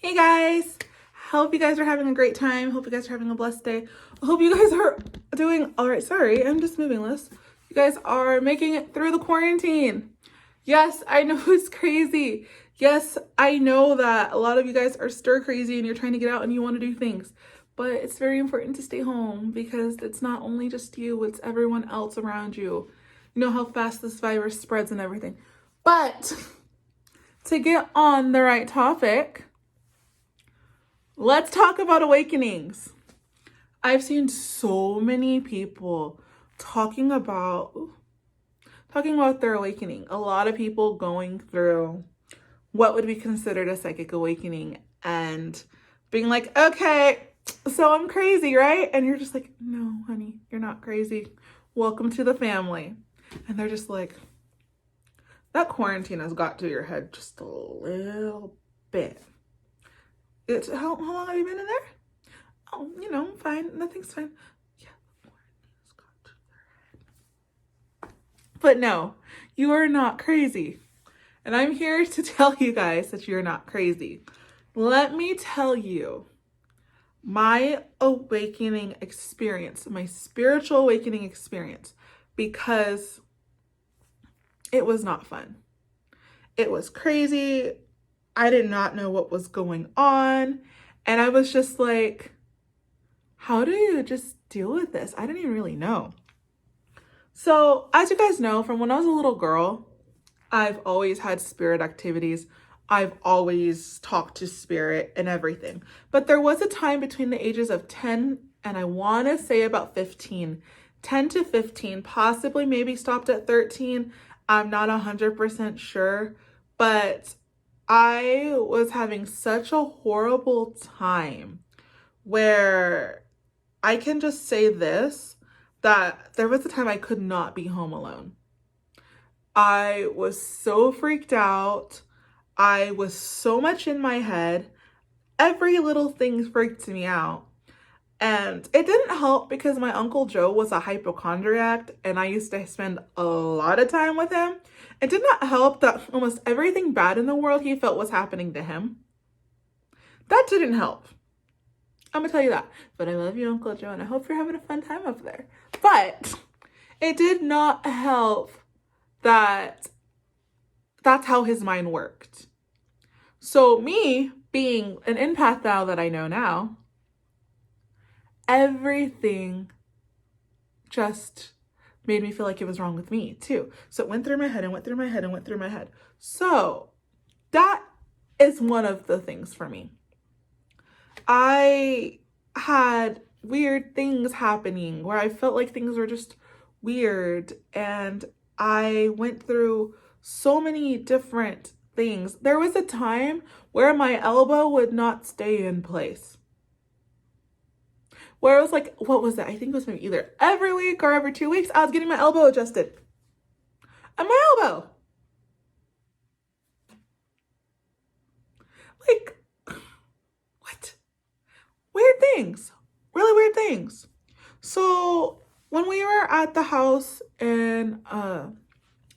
Hey guys, hope you guys are having a great time. Hope you guys are having a blessed day. Hope you guys are doing all right. Sorry, I'm just moving this. You guys are making it through the quarantine. Yes, I know it's crazy. Yes, I know that a lot of you guys are stir crazy and you're trying to get out and you want to do things. But it's very important to stay home because it's not only just you, it's everyone else around you. You know how fast this virus spreads and everything. But to get on the right topic, let's talk about awakenings. I've seen so many people talking about their awakening. A lot of people going through what would be considered a psychic awakening and being like, okay, so I'm crazy, right? And you're just like, no, honey, you're not crazy. Welcome to the family. And they're just like, that quarantine has got to your head just a little bit. How long have you been in there? Oh, fine. Nothing's fine. Yeah, the quarantine's got to their head. But no, you are not crazy. And I'm here to tell you guys that you're not crazy. Let me tell you my awakening experience, my spiritual awakening experience, because it was not fun. It was crazy. I did not know what was going on. And I was just like, how do you just deal with this? I didn't even really know. So as you guys know, from when I was a little girl, I've always had spirit activities. I've always talked to spirit and everything. But there was a time between the ages of 10 and I want to say about 15, 10 to 15, possibly maybe stopped at 13. I'm not 100% sure, but I was having such a horrible time where I can just say this, that there was a time I could not be home alone. I was so freaked out. I was so much in my head. Every little thing freaked me out. And it didn't help because my Uncle Joe was a hypochondriac and I used to spend a lot of time with him. It did not help that almost everything bad in the world he felt was happening to him. That didn't help. I'm gonna tell you that. But I love you, Uncle Joe, and I hope you're having a fun time up there. But it did not help that that's how his mind worked. So me being an empath now that I know now, everything just made me feel like it was wrong with me too. So it went through my head and went through my head and went through my head. So that is one of the things for me. I had weird things happening where I felt like things were just weird, and I went through so many different things. There was a time where my elbow would not stay in place. Where it was like, what was that? I think it was maybe either every week or every 2 weeks, I was getting my elbow adjusted. And my elbow. Like, what? Weird things. Really weird things. So when we were at the house in,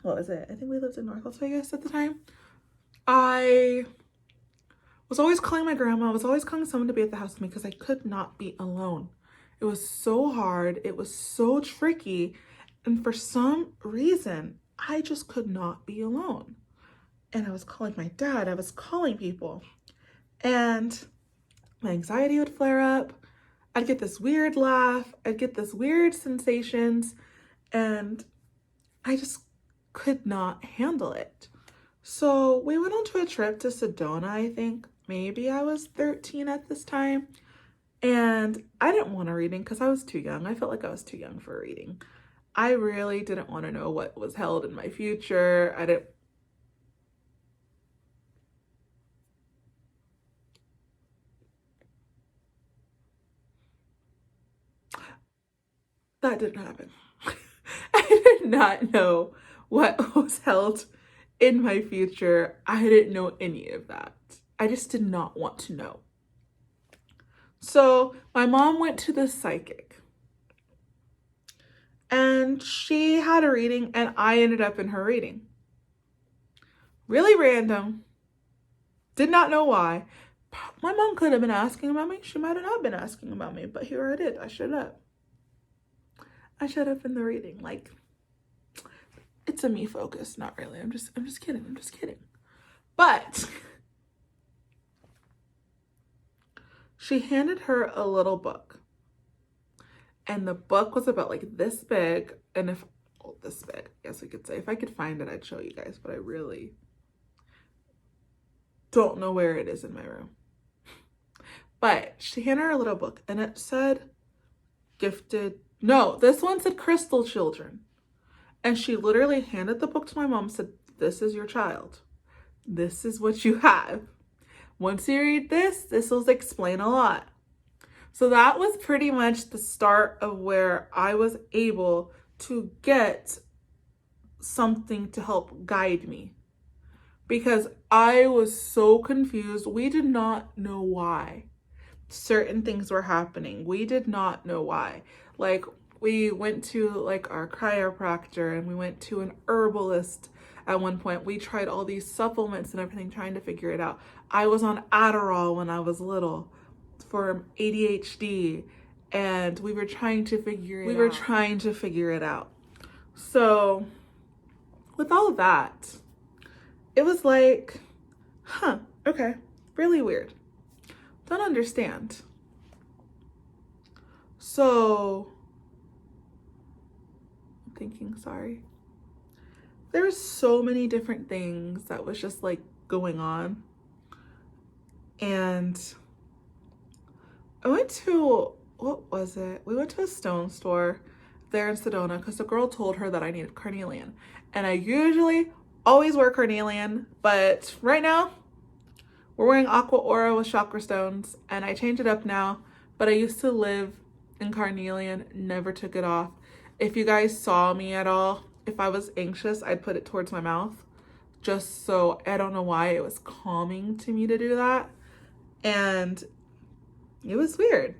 what was it? I think we lived in North Las Vegas at the time. I was always calling my grandma. I was always calling someone to be at the house with me because I could not be alone. It was so hard. It was so tricky. And for some reason, I just could not be alone. And I was calling my dad. I was calling people. And my anxiety would flare up. I'd get this weird laugh. I'd get this weird sensations. And I just could not handle it. So we went on to a trip to Sedona, I think. Maybe I was 13 at this time. And I didn't want a reading because I was too young. I felt like I was too young for a reading. I really didn't want to know what was held in my future. That didn't happen. I did not know what was held in my future. I didn't know any of that. I just did not want to know. So my mom went to the psychic and she had a reading and I ended up in her reading. Really random. Did not know why. My mom could have been asking about me. She might have not been asking about me, but here I did. I showed up. I showed up in the reading. Like, it's a me focus. Not really. I'm just kidding. I'm just kidding. But she handed her a little book. And the book was about like this big. And this big, I guess we could say. If I could find it, I'd show you guys. But I really don't know where it is in my room. But she handed her a little book. And it said gifted. No, this one said crystal children. And she literally handed the book to my mom and said, this is your child. This is what you have. Once you read this will explain a lot. So that was pretty much the start of where I was able to get something to help guide me. Because I was so confused. We did not know why certain things were happening. We did not know why. Like, we went to like our chiropractor and we went to an herbalist at one point. We tried all these supplements and everything trying to figure it out. I was on Adderall when I was little for ADHD, and we were trying to figure it out. So with all of that, it was like, okay, really weird. Don't understand. So I'm thinking, sorry. There's so many different things that was just like going on. And I went to, what was it? We went to a stone store there in Sedona because the girl told her that I needed carnelian. And I usually always wear carnelian, but right now we're wearing aqua aura with chakra stones, and I changed it up now. But I used to live in carnelian, never took it off. If you guys saw me at all, if I was anxious, I'd put it towards my mouth. Just so, I don't know why, it was calming to me to do that. And it was weird.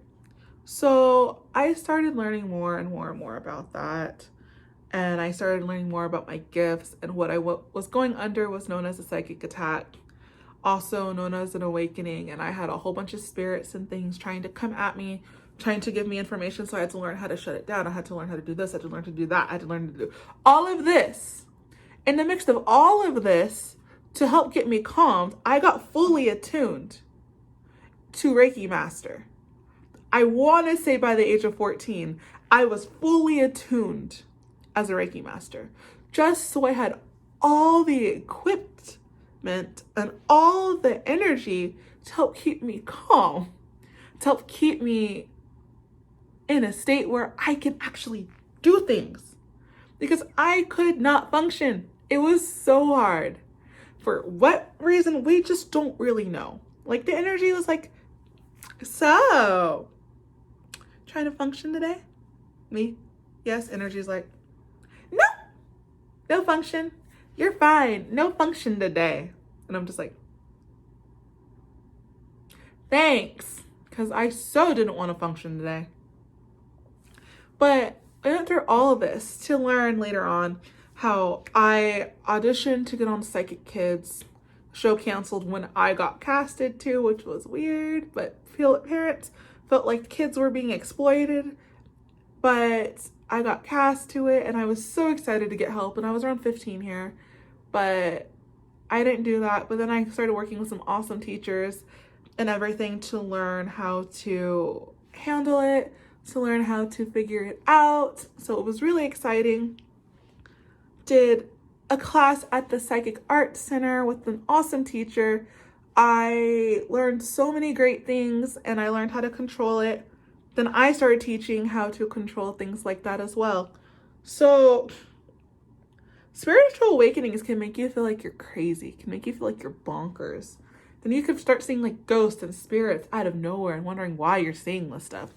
So I started learning more and more and more about that. And I started learning more about my gifts, and what I was going under was known as a psychic attack, also known as an awakening. And I had a whole bunch of spirits and things trying to come at me, trying to give me information. So I had to learn how to shut it down. I had to learn how to do this. I had to learn to do that. I had to learn to do all of this. In the mix of all of this, to help get me calmed, I got fully attuned to Reiki Master. I want to say by the age of 14, I was fully attuned as a Reiki Master, just so I had all the equipment and all the energy to help keep me calm, to help keep me in a state where I can actually do things, because I could not function. It was so hard. For what reason, we just don't really know. Like, the energy was like, so, trying to function today? Me? Yes, energy's like, no function. You're fine. No function today. And I'm just like, thanks. Because I so didn't want to function today. But I went through all of this to learn later on how I auditioned to get on Psychic Kids. Show canceled when I got casted too, which was weird, but parents felt like kids were being exploited. But I got cast to it, and I was so excited to get help, and I was around 15 here, but I didn't do that. But then I started working with some awesome teachers and everything to learn how to handle it, to learn how to figure it out. So it was really exciting. Did a class at the Psychic Art Center with an awesome teacher. I learned so many great things, and I learned how to control it. Then I started teaching how to control things like that as well. So spiritual awakenings can make you feel like you're crazy, can make you feel like you're bonkers. Then you could start seeing like ghosts and spirits out of nowhere and wondering why you're seeing this stuff.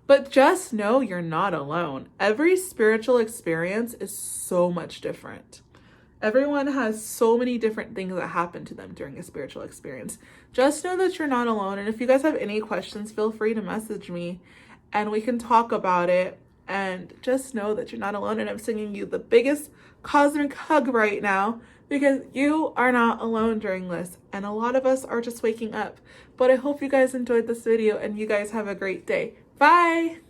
But just know you're not alone. Every spiritual experience is so much different. Everyone has so many different things that happen to them during a spiritual experience. Just know that you're not alone. And if you guys have any questions, feel free to message me and we can talk about it. And just know that you're not alone. And I'm sending you the biggest cosmic hug right now. because you are not alone during this, and a lot of us are just waking up. But I hope you guys enjoyed this video and you guys have a great day. Bye!